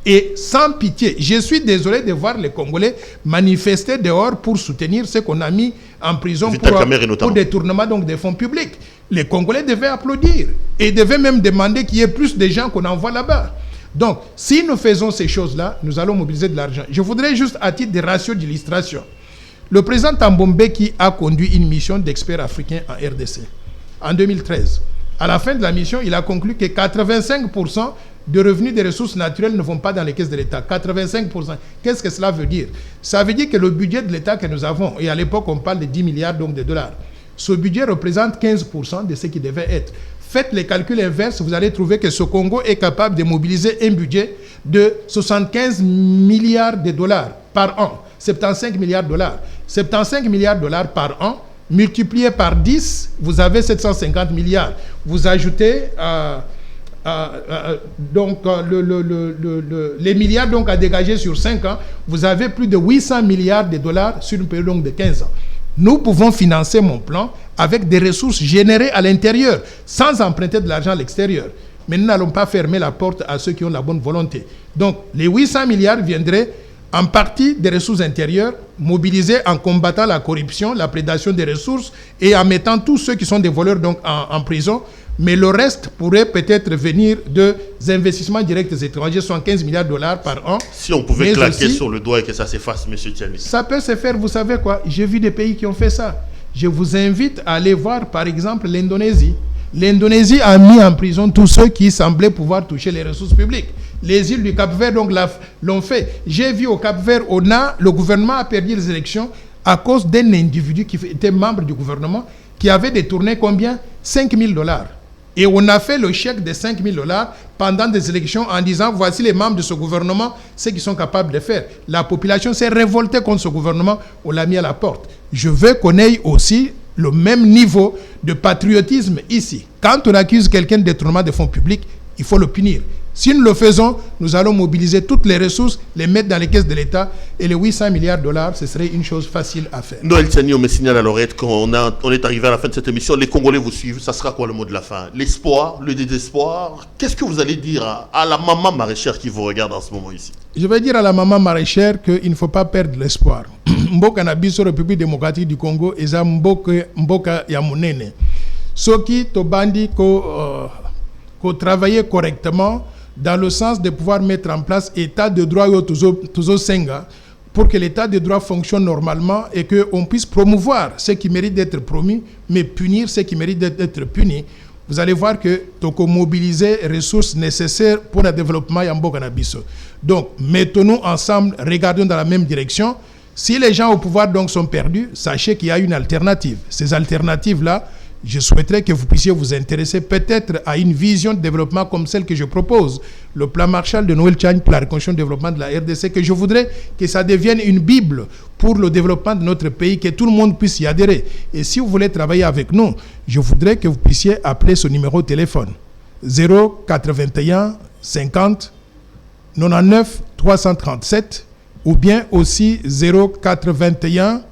Et sans pitié, je suis désolé de voir les Congolais manifester dehors pour soutenir ce qu'on a mis en prison pour détournement donc des fonds publics. Les Congolais devaient applaudir et devaient même demander qu'il y ait plus de gens qu'on envoie là-bas. Donc, si nous faisons ces choses-là, nous allons mobiliser de l'argent. Je voudrais juste, à titre de ratio d'illustration, le président Tambombe qui a conduit une mission d'experts africains en RDC en 2013. À la fin de la mission, il a conclu que 85% de revenus des ressources naturelles ne vont pas dans les caisses de l'État. 85%. Qu'est-ce que cela veut dire? Ça veut dire que le budget de l'État que nous avons, et à l'époque on parle de 10 milliards donc de dollars, ce budget représente 15% de ce qui devait être. Faites les calculs inverses, vous allez trouver que ce Congo est capable de mobiliser un budget de 75 milliards de dollars par an. 75 milliards de dollars. 75 milliards de dollars par an, multiplié par 10, vous avez 750 milliards. Vous ajoutez les milliards donc à dégager sur 5 ans, vous avez plus de 800 milliards de dollars sur une période donc de 15 ans. Nous pouvons financer mon plan avec des ressources générées à l'intérieur, sans emprunter de l'argent à l'extérieur. Mais nous n'allons pas fermer la porte à ceux qui ont la bonne volonté. Donc, les 800 milliards viendraient en partie des ressources intérieures, mobilisées en combattant la corruption, la prédation des ressources et en mettant tous ceux qui sont des voleurs donc en prison. Mais le reste pourrait peut-être venir de investissements directs étrangers, 75 milliards de dollars par an. Si on pouvait claquer sur le doigt et que ça s'efface, M. Tiani. Ça peut se faire, vous savez quoi? J'ai vu des pays qui ont fait ça. Je vous invite à aller voir, par exemple, l'Indonésie. L'Indonésie a mis en prison tous ceux qui semblaient pouvoir toucher les ressources publiques. Les îles du Cap-Vert donc l'ont fait. J'ai vu au Cap-Vert, le gouvernement a perdu les élections à cause d'un individu qui était membre du gouvernement qui avait détourné combien? 5 000 dollars. Et on a fait le chèque de 5 000 dollars pendant des élections en disant voici les membres de ce gouvernement, ce qu'ils sont capables de faire. La population s'est révoltée contre ce gouvernement, on l'a mis à la porte. Je veux qu'on ait aussi le même niveau de patriotisme ici. Quand on accuse quelqu'un de détournement de fonds publics, il faut le punir. Si nous le faisons, nous allons mobiliser toutes les ressources, les mettre dans les caisses de l'État et les 800 milliards de dollars, ce serait une chose facile à faire. Noël Tiani, on me signale à l'oreille qu'on est arrivé à la fin de cette émission. Les Congolais vous suivent. Ça sera quoi le mot de la fin? L'espoir, le désespoir? Qu'est-ce que vous allez dire à la maman maraîchère qui vous regarde en ce moment ici? Je vais dire à la maman maraîchère qu'il ne faut pas perdre l'espoir. Mboka na biso République démocratique du Congo eza mboka ya munene. Soki tobandi ko travailler correctement dans le sens de pouvoir mettre en place état de droit toujours senga pour que l'état de droit fonctionne normalement et qu'on puisse promouvoir ce qui mérite d'être promu, mais punir ce qui mérite d'être puni. Vous allez voir que toko mobiliser les ressources nécessaires pour le développement Yambo Canabiso. Donc, mettons-nous ensemble, regardons dans la même direction. Si les gens au pouvoir donc sont perdus, sachez qu'il y a une alternative. Ces alternatives-là, je souhaiterais que vous puissiez vous intéresser peut-être à une vision de développement comme celle que je propose, le plan Marshall de Noël Tchang pour la reconstruction et le développement de la RDC, que je voudrais que ça devienne une Bible pour le développement de notre pays, que tout le monde puisse y adhérer. Et si vous voulez travailler avec nous, je voudrais que vous puissiez appeler ce numéro de téléphone 081 50 99 337 ou bien aussi 081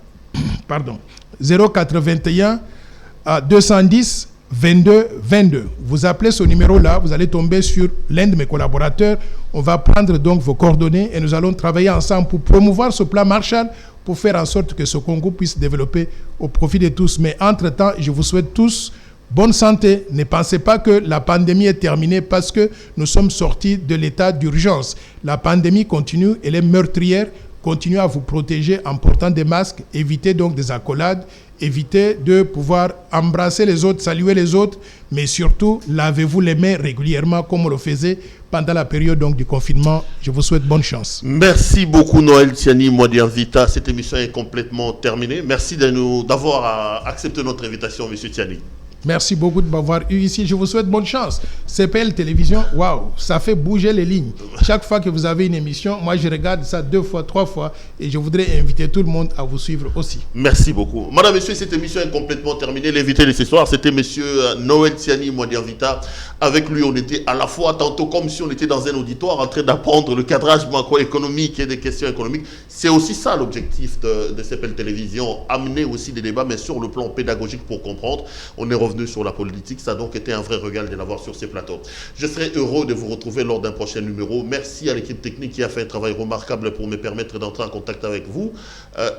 210 22 22. Vous appelez ce numéro-là, vous allez tomber sur l'un de mes collaborateurs. On va prendre donc vos coordonnées et nous allons travailler ensemble pour promouvoir ce plan Marshall, pour faire en sorte que ce Congo puisse se développer au profit de tous. Mais entre-temps, je vous souhaite tous bonne santé. Ne pensez pas que la pandémie est terminée parce que nous sommes sortis de l'état d'urgence. La pandémie continue, elle est meurtrière. Continuez à vous protéger en portant des masques. Évitez donc des accolades. Évitez de pouvoir embrasser les autres, saluer les autres. Mais surtout, lavez-vous les mains régulièrement comme on le faisait pendant la période donc, du confinement. Je vous souhaite bonne chance. Merci beaucoup Noël Tiani Mwadi Invita. Cette émission est complètement terminée. Merci d'avoir accepté notre invitation, M. Tiani. Merci beaucoup de m'avoir eu ici. Je vous souhaite bonne chance. CPL Télévision, waouh, ça fait bouger les lignes. Chaque fois que vous avez une émission, moi je regarde ça 2 fois, 3 fois et je voudrais inviter tout le monde à vous suivre aussi. Merci beaucoup. Madame, Monsieur, cette émission est complètement terminée. L'invité de ce soir, c'était Monsieur Noël Tiani Mwadi Invita. Avec lui, on était à la fois tantôt comme si on était dans un auditoire en train d'apprendre le cadrage macroéconomique et des questions économiques. C'est aussi ça l'objectif de CPL Télévision, amener aussi des débats, mais sur le plan pédagogique pour comprendre. On est revenu sur la politique, ça a donc été un vrai régal de l'avoir sur ces plateaux. Je serai heureux de vous retrouver lors d'un prochain numéro. Merci à l'équipe technique qui a fait un travail remarquable pour me permettre d'entrer en contact avec vous.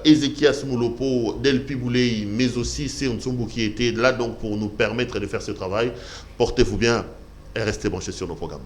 Ezekias Moulopo, Delpi Boulei, mais aussi Seon Tsumbu qui était là donc pour nous permettre de faire ce travail. Portez-vous bien et restez branchés sur nos programmes.